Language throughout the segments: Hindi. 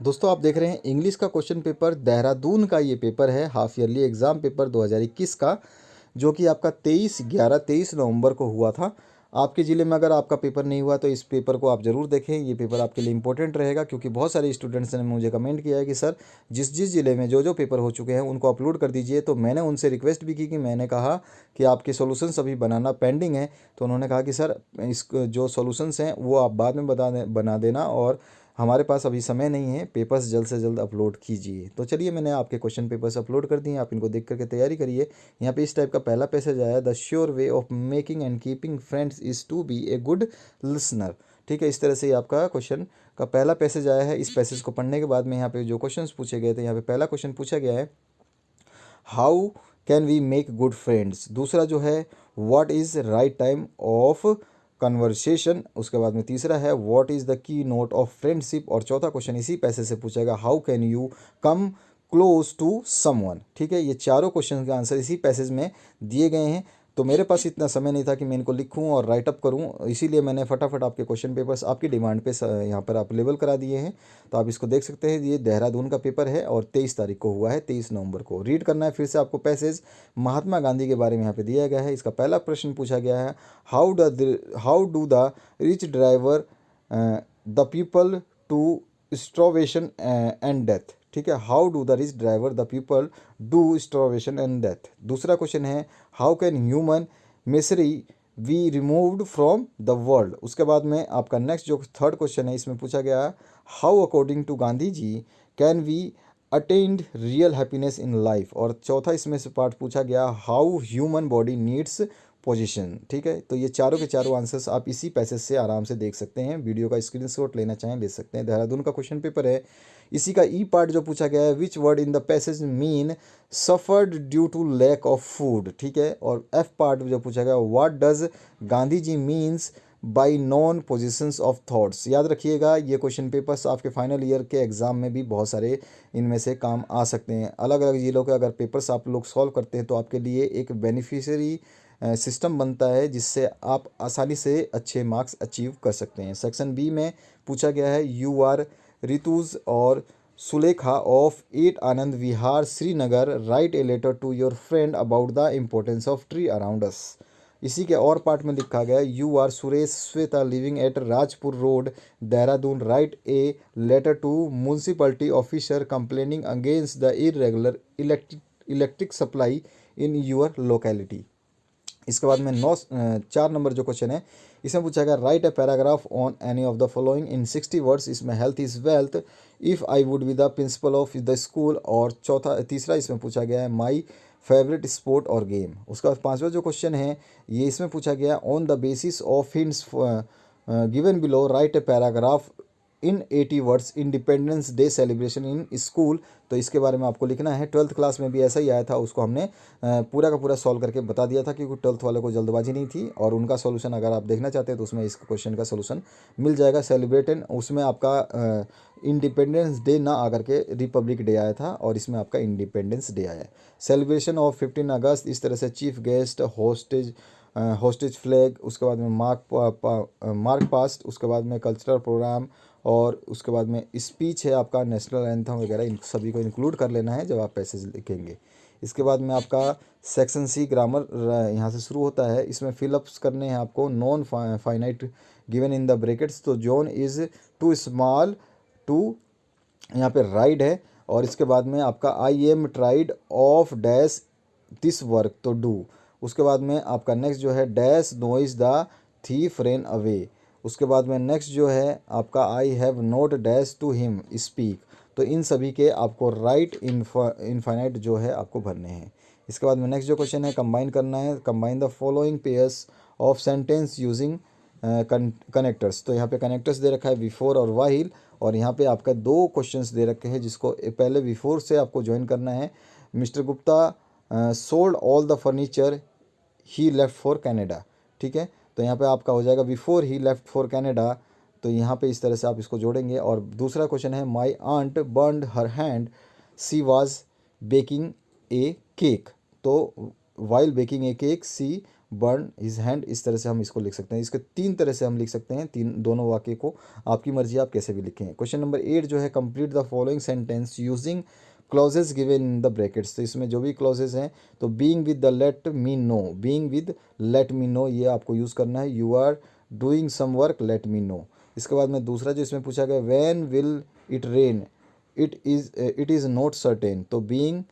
दोस्तों आप देख रहे हैं इंग्लिश का क्वेश्चन पेपर देहरादून का ये पेपर है हाफ ईयरली एग्ज़ाम पेपर 2021 का, जो कि आपका 23 नवंबर को हुआ था। आपके ज़िले में अगर आपका पेपर नहीं हुआ तो इस पेपर को आप ज़रूर देखें। ये पेपर आपके लिए इंपॉर्टेंट रहेगा, क्योंकि बहुत सारे स्टूडेंट्स ने मुझे कमेंट किया है कि सर जिस जिस ज़िले में जो जो पेपर हो चुके हैं उनको अपलोड कर दीजिए। तो मैंने उनसे रिक्वेस्ट भी की कि मैंने कहा कि आपके सॉल्यूशंस अभी बनाना पेंडिंग है। तो उन्होंने कहा कि सर इस जो सॉल्यूशंस हैं वो आप बाद में बना देना, और हमारे पास अभी समय नहीं है, पेपर्स जल्द से जल्द अपलोड कीजिए। तो चलिए मैंने आपके क्वेश्चन पेपर्स अपलोड कर दिए, आप इनको देख करके तैयारी करिए। यहाँ पे इस टाइप का पहला पैसेज आया, the sure way of making and keeping friends is to be a good listener. ठीक है, इस तरह से ये आपका क्वेश्चन का पहला पैसेज आया है। इस पैसेज को पढ़ने के बाद में यहाँ पे जो क्वेश्चंस पूछे गए थे, यहाँ पे पहला क्वेश्चन पूछा गया है, how can we make good friends. दूसरा जो है, what is right time of conversation. उसके बाद में तीसरा है, what is the key note of friendship. और चौथा क्वेश्चन इसी पैसे से पूछेगा, how can you come close to someone. ठीक है, ये चारों क्वेश्चन के आंसर इसी पैसेज में दिए गए हैं। तो मेरे पास इतना समय नहीं था कि मैं इनको लिखूं और राइटअप करूं, इसीलिए मैंने फटाफट आपके क्वेश्चन पेपर्स आपकी डिमांड पे यहाँ पर अवेलेबल करा दिए हैं। तो आप इसको देख सकते हैं। ये देहरादून का पेपर है और 23 तारीख को हुआ है, 23 नवंबर को। रीड करना है फिर से आपको पैसेज। महात्मा गांधी के बारे में यहाँ पे दिया गया है। इसका पहला प्रश्न पूछा गया है, how do the rich driver the people to starvation and death. ठीक है, how do the rich driver the people do starvation and death. दूसरा क्वेश्चन है, how can human misery we removed from the world. उसके बाद में आपका नेक्स्ट जो थर्ड क्वेश्चन है, इसमें पूछा गया, how according to Gandhi ji can we attend real happiness in life. और चौथा इसमें से पार्ट पूछा गया, how human body needs position. ठीक है, तो ये चारों के चारों आंसर्स आप इसी पैसेज से आराम से देख सकते हैं। वीडियो का स्क्रीनशॉट लेना चाहें ले सकते हैं। देहरादून का क्वेश्चन पेपर है। इसी का ई पार्ट जो पूछा गया है, which word in the passage mean suffered due to lack of food. ठीक है, और एफ पार्ट जो पूछा गया, what does Gandhi ji means by non positions of thoughts. याद रखिएगा, ये क्वेश्चन पेपर्स आपके फाइनल ईयर के एग्ज़ाम में भी बहुत सारे इनमें से काम आ सकते हैं। अलग अलग जिलों के अगर पेपर्स आप लोग सॉल्व करते हैं तो आपके लिए एक बेनिफिशियरी सिस्टम बनता है, जिससे आप आसानी से अच्छे मार्क्स अचीव कर सकते हैं। सेक्शन बी में पूछा गया है, यू आर रितुज और Sulekha of 8 Anand Vihar Srinagar, write a letter to your friend about the importance of tree around us. इसी के और पार्ट में लिखा गया, you are Suresh Shweta living at Rajpur road Dehradun, write a letter to municipality officer complaining against the irregular electric supply in your locality. इसके बाद में 4 नंबर जो क्वेश्चन है, इसमें पूछा गया, write a paragraph on any of the following in 60 words. इसमें health is wealth, if I would be the principal of the school. और तीसरा इसमें पूछा गया है, माई फेवरेट स्पोर्ट और गेम। उसका बाद पांचवा जो क्वेश्चन है, ये इसमें पूछा गया, on the basis of hints given below right a paragraph in 80 words independence day celebration in school. तो इसके बारे में आपको लिखना है। 12th क्लास में भी ऐसा ही आया था, उसको हमने पूरा का पूरा सॉल्व करके बता दिया था, क्योंकि 12th वाले को जल्दबाजी नहीं थी। और उनका सॉल्यूशन अगर आप देखना चाहते हैं तो उसमें इस क्वेश्चन का सॉल्यूशन मिल जाएगा। सेलिब्रेट, उसमें आपका इंडिपेंडेंस डे ना आकर के रिपब्लिक डे आया था, और इसमें आपका इंडिपेंडेंस डे आया है। सेलिब्रेशन ऑफ 15 अगस्त, इस तरह से चीफ गेस्ट, होस्टेज फ्लैग, उसके बाद में मार्क पास्ट, उसके बाद में कल्चरल प्रोग्राम, और उसके बाद में स्पीच है आपका, नेशनल एंथम वगैरह, इन सभी को इंक्लूड कर लेना है जब आप पैसेज लिखेंगे। इसके बाद में आपका सेक्शन सी ग्रामर यहाँ से शुरू होता है। इसमें फिलअप्स करने हैं आपको, non finite given in the brackets. तो John is too small to, यहाँ पे राइड है। और इसके बाद में आपका, I am tried of dash this work, to do. उसके बाद में आपका नेक्स्ट जो है, dash noise the thief ran away. उसके बाद में नेक्स्ट जो है आपका, I have not dash to him speak. तो इन सभी के आपको राइट इनफाइनाइट जो है आपको भरने हैं। इसके बाद में नेक्स्ट जो क्वेश्चन है, कंबाइन करना है, combine the following pairs of sentence using connectors. तो यहाँ पे कनेक्टर्स दे रखा है, बिफोर और वाहिल। और यहाँ पे आपका 2 क्वेश्चंस दे रखे हैं, जिसको पहले बिफोर से आपको ज्वाइन करना है। Mister Gupta sold all the furniture he left for Canada. ठीक है, तो यहाँ पे आपका हो जाएगा, before he left for Canada. तो यहाँ पे इस तरह से आप इसको जोड़ेंगे। और दूसरा क्वेश्चन है, my aunt burned her hand she was baking a cake. तो while baking a cake she burn his hand, इस तरह से हम इसको लिख सकते हैं। इसके 3 तरह से हम लिख सकते हैं, दोनों वाक्य को, आपकी मर्जी आप कैसे भी लिखें। क्वेश्चन नंबर 8 जो है, complete the following sentence using clauses given in the brackets. तो इसमें जो भी क्लॉजेज हैं, तो being with the let me know, being with let me know, ये आपको यूज़ करना है। You are doing some work, let me know. इसके बाद में दूसरा जो इसमें पूछा गया, when will it rain, it is not certain. तो being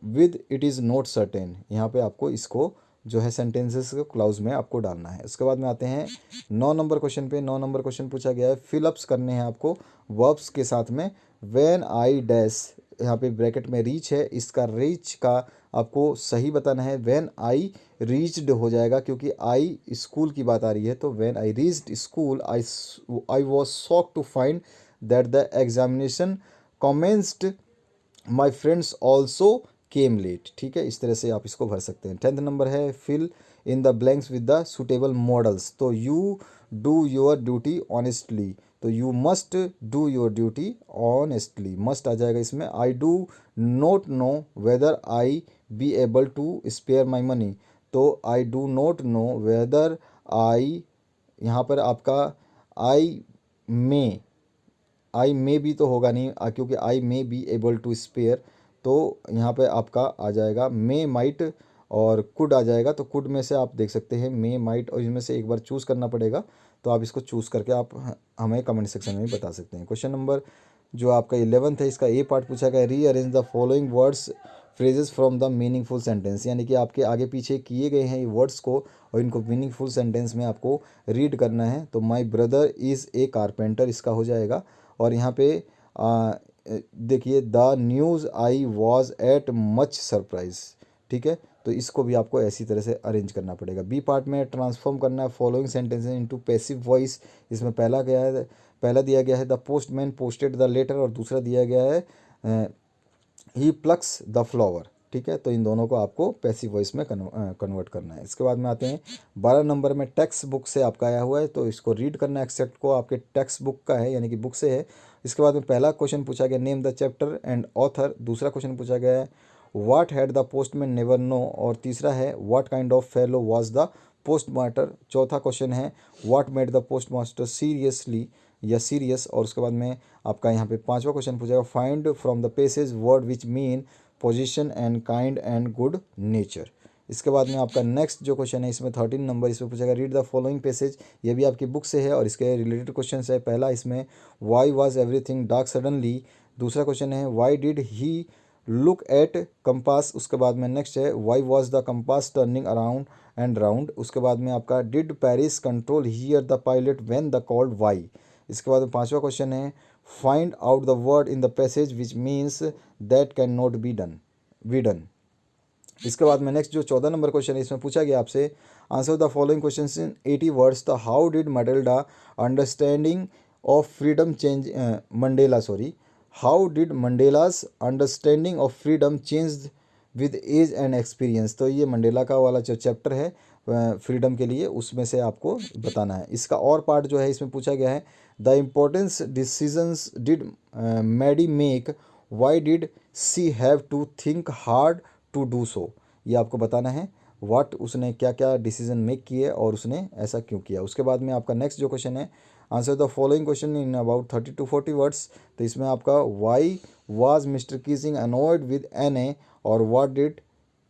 with it is not certain, यहाँ पे आपको इसको जो है सेंटेंसेस को क्लाउज में आपको डालना है। उसके बाद में आते हैं 9 नंबर क्वेश्चन पे। 9 नंबर क्वेश्चन पूछा गया है, फिलअप्स करने हैं आपको वर्ब्स के साथ में। व्हेन आई डैश, यहाँ पे ब्रैकेट में रीच है, इसका रीच का आपको सही बताना है। व्हेन आई रीच्ड हो जाएगा, क्योंकि आई स्कूल की बात आ रही है। तो when I reached school, I was shocked to find that the examination commenced, my friends also came late. ठीक है, इस तरह से आप इसको भर सकते हैं। 10th नंबर है, fill in the blanks with the suitable modals. तो you do your duty honestly, तो you must do your duty honestly, must आ जाएगा इसमें। I do not know whether I be able to spare my money, तो I do not know whether I, यहाँ पर आपका आई मे भी तो होगा नहीं, क्योंकि I may be able to spare, तो यहाँ पे आपका आ जाएगा मे माइट और कुड आ जाएगा। तो कुड में से आप देख सकते हैं मे माइट, और इनमें से एक बार चूज़ करना पड़ेगा। तो आप इसको चूज़ करके आप हमें कमेंट सेक्शन में बता सकते हैं। क्वेश्चन नंबर जो आपका 11th है, इसका ए पार्ट पूछा गया, rearrange the following words phrases from the meaningful sentence, यानी कि आपके आगे पीछे किए गए हैं ये वर्ड्स को, और इनको मीनिंगफुल सेंटेंस में आपको रीड करना है। तो my brother is a carpenter, इसका हो जाएगा। और यहाँ पे देखिए, the news I was at much surprise. ठीक है, तो इसको भी आपको ऐसी तरह से अरेंज करना पड़ेगा। बी पार्ट में ट्रांसफॉर्म करना है following sentences into passive voice. इसमें पहला दिया गया है the postman posted the letter, और दूसरा दिया गया है ही प्लक्स द फ्लावर। ठीक है, तो इन दोनों को आपको पैसिव वॉइस में कन्वर्ट करना है। इसके बाद में आते हैं 12 नंबर में, टेक्स्ट बुक से आपका आया हुआ है, तो इसको रीड करना है। एक्सेप्ट को आपके टेक्स्ट बुक का है, यानी कि बुक से है। इसके बाद में पहला क्वेश्चन पूछा गया, name the chapter and author. दूसरा क्वेश्चन पूछा गया है, what had the postman never know, और तीसरा है, what kind of fellow was the post master. चौथा क्वेश्चन है, what made the post master seriously या सीरियस। और उसके बाद में आपका यहाँ पे 5वां क्वेश्चन पूछेगा, find from the passage word which mean position and kind and good nature. इसके बाद में आपका नेक्स्ट जो क्वेश्चन है, इसमें 13 नंबर, इसमें पूछेगा, रीड द फॉलोइंग पैसेज। ये भी आपकी बुक से है और इसके रिलेटेड क्वेश्चन है। पहला इसमें, why was everything dark suddenly. दूसरा क्वेश्चन है, why did he look at compass. उसके बाद में नेक्स्ट है, why was the compass turning around and round. उसके बाद में आपका, did Paris control hear the pilot when the called why. इसके बाद में 5वां क्वेश्चन है, find out the word in the passage which means that can not be done. इसके बाद में नेक्स्ट जो 14 नंबर क्वेश्चन है, इसमें पूछा गया आपसे, answer the following questions in 80 words. तो how did Matilda understanding of freedom change, how did Mandela's understanding of freedom change with age and experience. तो ये मंडेला का वाला जो चैप्टर है फ्रीडम के लिए, उसमें से आपको बताना है। इसका और पार्ट जो है, इसमें पूछा गया है, the importance decisions did Maddy make, why did she have to think hard to do so. ये आपको बताना है, व्हाट उसने क्या क्या डिसीजन मेक किए और उसने ऐसा क्यों किया। उसके बाद में आपका नेक्स्ट जो क्वेश्चन है, answer the following question in about 30 to 40 words. तो इसमें आपका, why was Mr Keesing annoyed with Anne a, और what did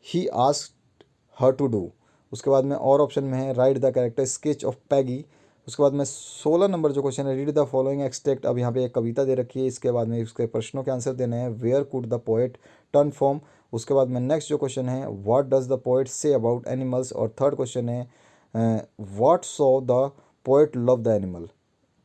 he asked her to do. उसके बाद में और ऑप्शन में है, write the character sketch of Peggy. उसके बाद में 16 नंबर जो क्वेश्चन है, रीड द फॉलोइंग एक्सट्रैक्ट। अब यहाँ पे एक कविता दे रखी है, इसके बाद में इसके प्रश्नों के आंसर देने हैं। Where could the poet turn from. उसके बाद में नेक्स्ट जो क्वेश्चन है, what does the poet say about animals. और थर्ड क्वेश्चन है, what so the poet love the animal.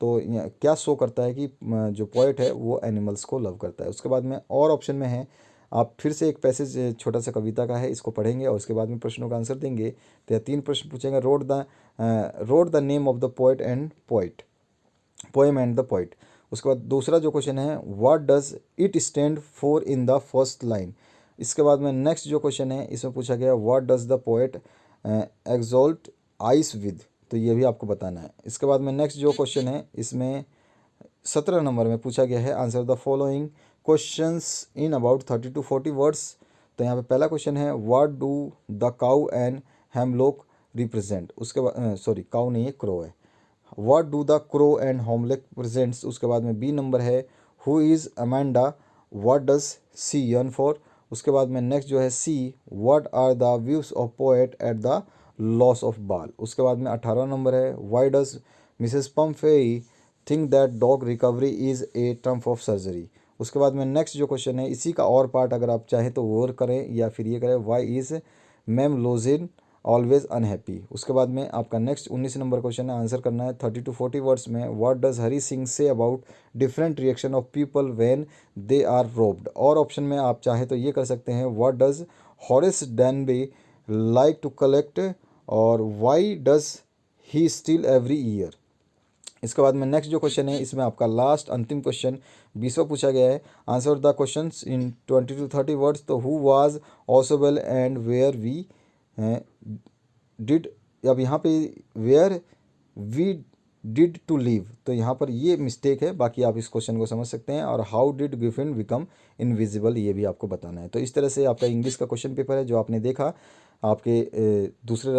तो क्या शो करता है कि जो पोएट है वो एनिमल्स को लव करता है। उसके बाद में और ऑप्शन में है, आप फिर से एक पैसेज छोटा सा कविता का है, इसको पढ़ेंगे और उसके बाद में प्रश्नों का आंसर देंगे। तो 3 प्रश्न पूछेंगे, road the name of the poet and poem and the poet. उसके बाद दूसरा जो क्वेश्चन है, what does it stand for in the first line. इसके बाद में नेक्स्ट जो क्वेश्चन है, इसमें पूछा गया, what does the poet exalt ice with. तो ये भी आपको बताना है। इसके बाद में नेक्स्ट जो क्वेश्चन है, इसमें 17 नंबर में पूछा गया है, answer the following questions in about 30 to 40 words. तो यहाँ पे पहला क्वेश्चन है, what do the cow and hemlock represent? उसके बाद सॉरी काउ नहीं है, क्रो है। What do the crow and hemlock presents? उसके बाद में बी नंबर है who is Amanda? What does she yearn for? उसके बाद में नेक्स्ट जो है C, what are the views of poet at the loss of ball? उसके बाद में 18 नंबर है why does Mrs Pumphrey think that dog recovery is a triumph of surgery? उसके बाद में नेक्स्ट जो क्वेश्चन है इसी का और पार्ट अगर आप चाहें तो वो करें या फिर ये करें, why is ma'am Loisel always unhappy? उसके बाद में आपका नेक्स्ट 19 नंबर क्वेश्चन है, आंसर करना है 30 to 40 वर्ड्स में। What does Hari Singh say about different reaction of people when they are robbed? और ऑप्शन में आप चाहे तो ये कर सकते हैं, what does Horace Danby like to collect? और why does he steal every year? इसके बाद में नेक्स्ट जो क्वेश्चन है इसमें आपका लास्ट अंतिम क्वेश्चन 20वां पूछा गया है, answer the questions in 20 to 30 words. तो who was Ausable and where we did? अब यहाँ पे where we did to leave, तो यहाँ पर ये मिस्टेक है, बाकी आप इस क्वेश्चन को समझ सकते हैं। और how did Griffin become invisible, ये भी आपको बताना है। तो इस तरह से आपका इंग्लिश का क्वेश्चन पेपर है जो आपने देखा आपके दूसरे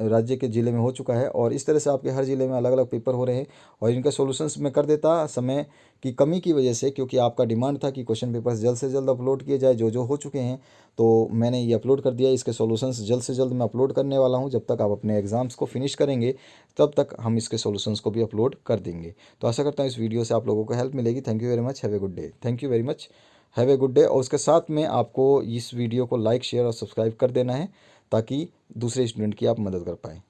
राज्य के ज़िले में हो चुका है। और इस तरह से आपके हर ज़िले में अलग अलग पेपर हो रहे हैं और इनका सॉल्यूशंस मैं कर देता समय की कमी की वजह से, क्योंकि आपका डिमांड था कि क्वेश्चन पेपर्स जल्द से जल्द अपलोड किए जाए जो जो हो चुके हैं, तो मैंने ये अपलोड कर दिया। इसके सॉल्यूशंस जल्द से जल्द मैं अपलोड करने वाला हूँ। जब तक आप अपने एग्ज़ाम्स को फिनिश करेंगे तब तक हम इसके सॉल्यूशंस को भी अपलोड कर देंगे। तो आशा करता हूँ इस वीडियो से आप लोगों को हेल्प मिलेगी। Thank you very much, have a good day. Thank you very much, have a good day. और उसके साथ में आपको इस वीडियो को लाइक शेयर और सब्सक्राइब कर देना है ताकि दूसरे स्टूडेंट की आप मदद कर पाएँ।